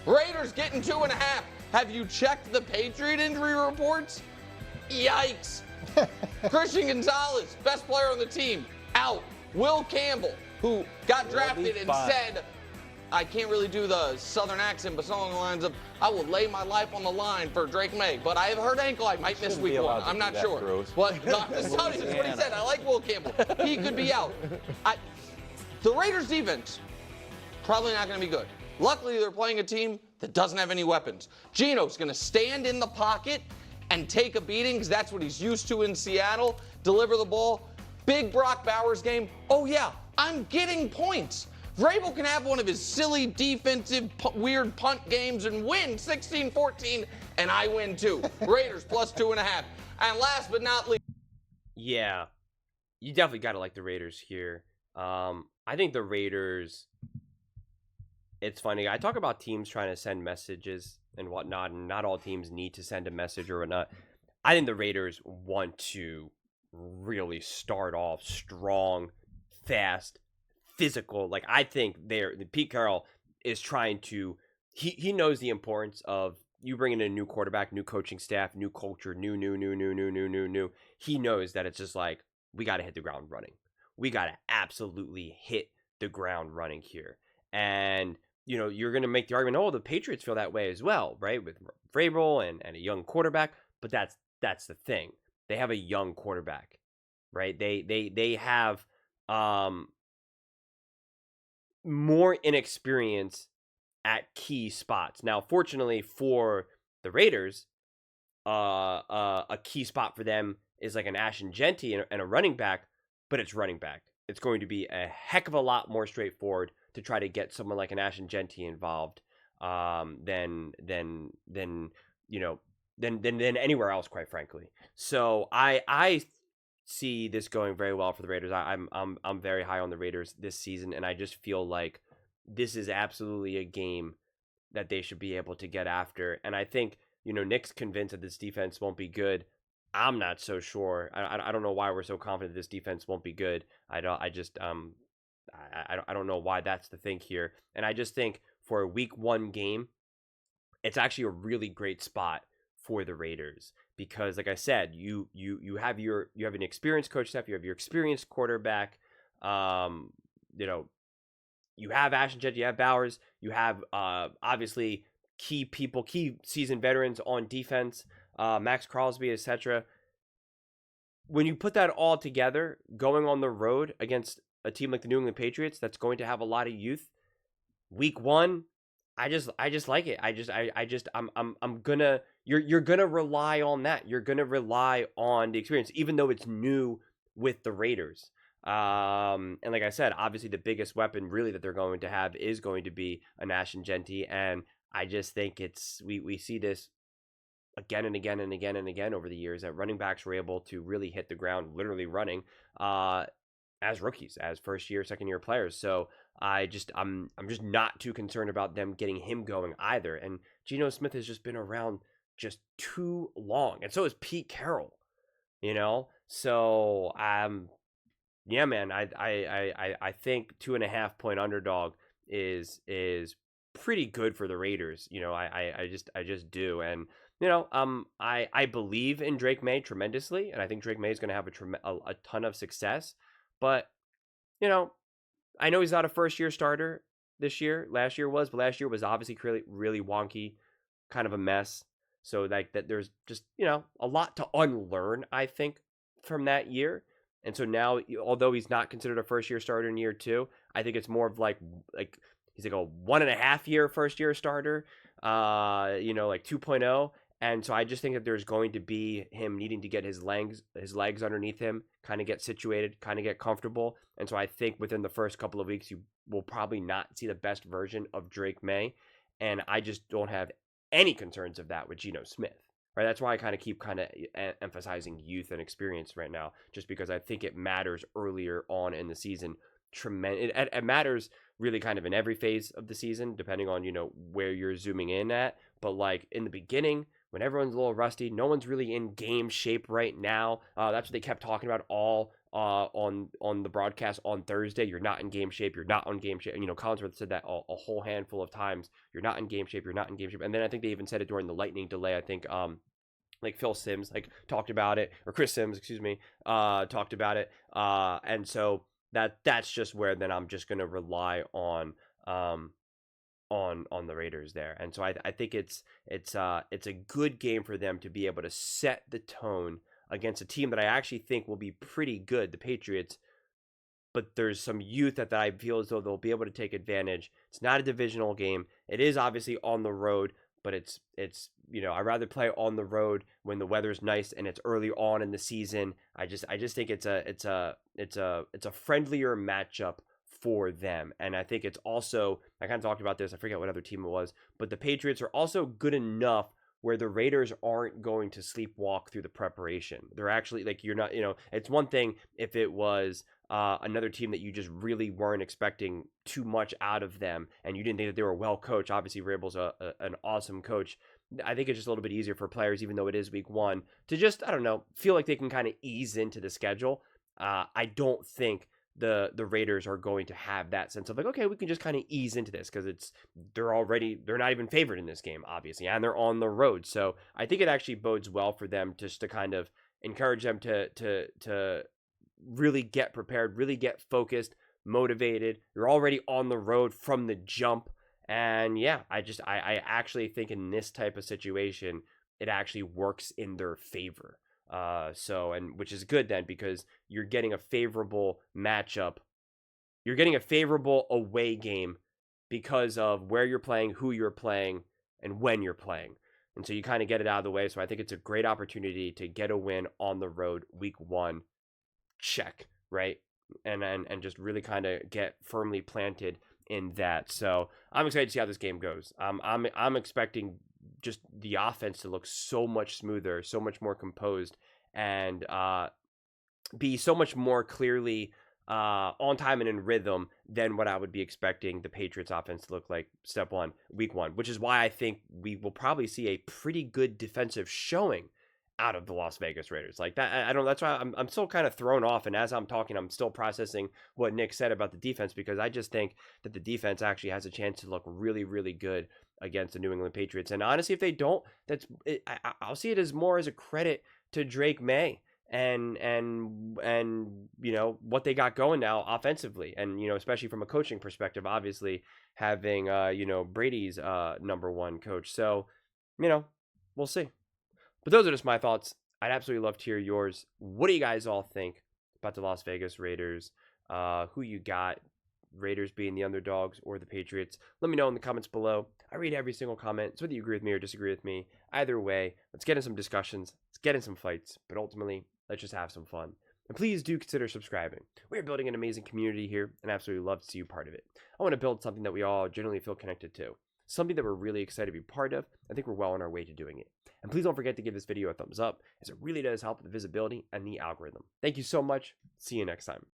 Raiders getting 2.5. Have you checked the Patriot injury reports? Yikes. Christian Gonzalez, best player on the team, out. Will Campbell, who got drafted and said, I can't really do the southern accent, but something along the lines of, I will lay my life on the line for Drake May. But I have heard ankle, I might miss week 1. I'm not sure. But no, that's what he said. I like Will Campbell. He could be out. The Raiders defense, probably not going to be good. Luckily, they're playing a team that doesn't have any weapons. Geno's going to stand in the pocket and take a beating, because that's what he's used to in Seattle, deliver the ball. Big Brock Bowers game. Oh, yeah, I'm getting points. Vrabel can have one of his silly defensive weird punt games and win 16-14, and I win too. Raiders plus 2.5. And last but not least. Yeah, you definitely got to like the Raiders here. I think the Raiders, it's funny. I talk about teams trying to send messages and whatnot, and not all teams need to send a message or whatnot. I think the Raiders want to really start off strong, fast, physical. Like, I think Pete Carroll is trying to, he knows the importance of you bringing in a new quarterback, new coaching staff, new culture, new. He knows that it's just like, we got to hit the ground running. We got to absolutely hit the ground running here. And, you know, you're going to make the argument, oh, the Patriots feel that way as well, right? With Vrabel and a young quarterback. But that's the thing. They have a young quarterback, right? They have more inexperience at key spots. Now, fortunately for the Raiders, a key spot for them is like an Ashton Genty and a running back, but it's running back. It's going to be a heck of a lot more straightforward to try to get someone like an Ashton Genty involved than anywhere else, quite frankly. So I see this going very well for the Raiders. I'm very high on the Raiders this season, and I just feel like this is absolutely a game that they should be able to get after. And I think, you know, Nick's convinced that this defense won't be good. I'm not so sure. I don't know why we're so confident this defense won't be good. I don't know why that's the thing here. And I just think for a week 1 game, it's actually a really great spot for the Raiders, because like I said, you have an experienced coach staff, you have your experienced quarterback, you know, you have Ashton Jett, you have Bowers, you have obviously key seasoned veterans on defense, Max Crosby, etc. When you put that all together, going on the road against a team like the New England Patriots that's going to have a lot of youth, week 1, I just like it. You're gonna rely on that. You're gonna rely on the experience, even though it's new with the Raiders. And like I said, obviously the biggest weapon really that they're going to have is going to be an Ashton Genty, and I just think we see this again and again and again and again over the years, that running backs were able to really hit the ground literally running as rookies, as first year, second year players. So I'm just not too concerned about them getting him going either. And Geno Smith has just been around just too long, and so is Pete Carroll, you know. So yeah, man, I think 2.5 point underdog is pretty good for the Raiders. You know, I just do. And you know, I believe in Drake May tremendously, and I think Drake May is going to have a ton of success. But you know, I know he's not a first year starter this year. Last year was, but last year was obviously really wonky, kind of a mess. So like that, there's just, you know, a lot to unlearn, I think, from that year. And so now, although he's not considered a first year starter in year 2, I think it's more of like he's like a 1.5 year first year starter, you know, like 2.0. And so I just think that there's going to be him needing to get his legs underneath him, kind of get situated, kind of get comfortable. And so I think within the first couple of weeks, you will probably not see the best version of Drake May. And I just don't have any concerns of that with Geno Smith, right? That's why I kind of keep emphasizing youth and experience right now, just because I think it matters earlier on in the season. It matters really kind of in every phase of the season, depending on, you know, where you're zooming in at. But like in the beginning, when everyone's a little rusty, no one's really in game shape right now. That's what they kept talking about all on the broadcast on Thursday, you're not in game shape, you're not on game shape. Collinsworth said that a whole handful of times. You're not in game shape, you're not in game shape. And then I think they even said it during the lightning delay. I think like Phil Sims talked about it, or Chris Sims, excuse me, talked about it. And so that's just where then I'm just gonna rely on the Raiders there. And so I think it's a good game for them to be able to set the tone against a team that I actually think will be pretty good, the Patriots. But there's some youth that I feel as though they'll be able to take advantage. It's not a divisional game. It is obviously on the road, but it's I'd rather play on the road when the weather's nice and it's early on in the season. I just think it's a friendlier matchup for them. And I think it's also, I kind of talked about this, I forget what other team it was, but the Patriots are also good enough where the Raiders aren't going to sleepwalk through the preparation. They're actually you're not, it's one thing if it was another team that you just really weren't expecting too much out of them and you didn't think that they were well coached. Obviously, Vrabel's an awesome coach. I think it's just a little bit easier for players, even though it is week 1, to just, I don't know, feel like they can kind of ease into the schedule. I don't think the Raiders are going to have that sense of okay, we can just kind of ease into this because they're not even favored in this game, obviously, and they're on the road. So I think it actually bodes well for them just to kind of encourage them to really get prepared, really get focused, motivated. You're already on the road from the jump. And yeah, I actually think in this type of situation, it actually works in their favor. Which is good then because you're getting a favorable matchup. You're getting a favorable away game because of where you're playing, who you're playing, and when you're playing. And so you kind of get it out of the way. So I think it's a great opportunity to get a win on the road week 1. Check, right? And just really kind of get firmly planted in that. So I'm excited to see how this game goes. I'm expecting just the offense to look so much smoother, so much more composed, and be so much more clearly on time and in rhythm than what I would be expecting the Patriots offense to look like week 1, which is why I think we will probably see a pretty good defensive showing out of the Las Vegas Raiders. Like that, I don't. That's why I'm still kind of thrown off. And as I'm talking, I'm still processing what Nick said about the defense because I just think that the defense actually has a chance to look really, really good against the New England Patriots. And honestly, if they don't, I'll see it as more as a credit to Drake May and what they got going now offensively, and especially from a coaching perspective, obviously having Brady's number 1 coach. So we'll see. But those are just my thoughts. I'd absolutely love to hear yours. What do you guys all think about the Las Vegas Raiders? Who you got? Raiders being the underdogs or the Patriots? Let me know in the comments below. I read every single comment, so whether you agree with me or disagree with me, either way, let's get in some discussions, let's get in some fights, but ultimately, let's just have some fun. And please do consider subscribing. We're building an amazing community here, and I absolutely love to see you part of it. I want to build something that we all generally feel connected to, something that we're really excited to be part of. I think we're well on our way to doing it. And please don't forget to give this video a thumbs up, as it really does help with the visibility and the algorithm. Thank you so much. See you next time.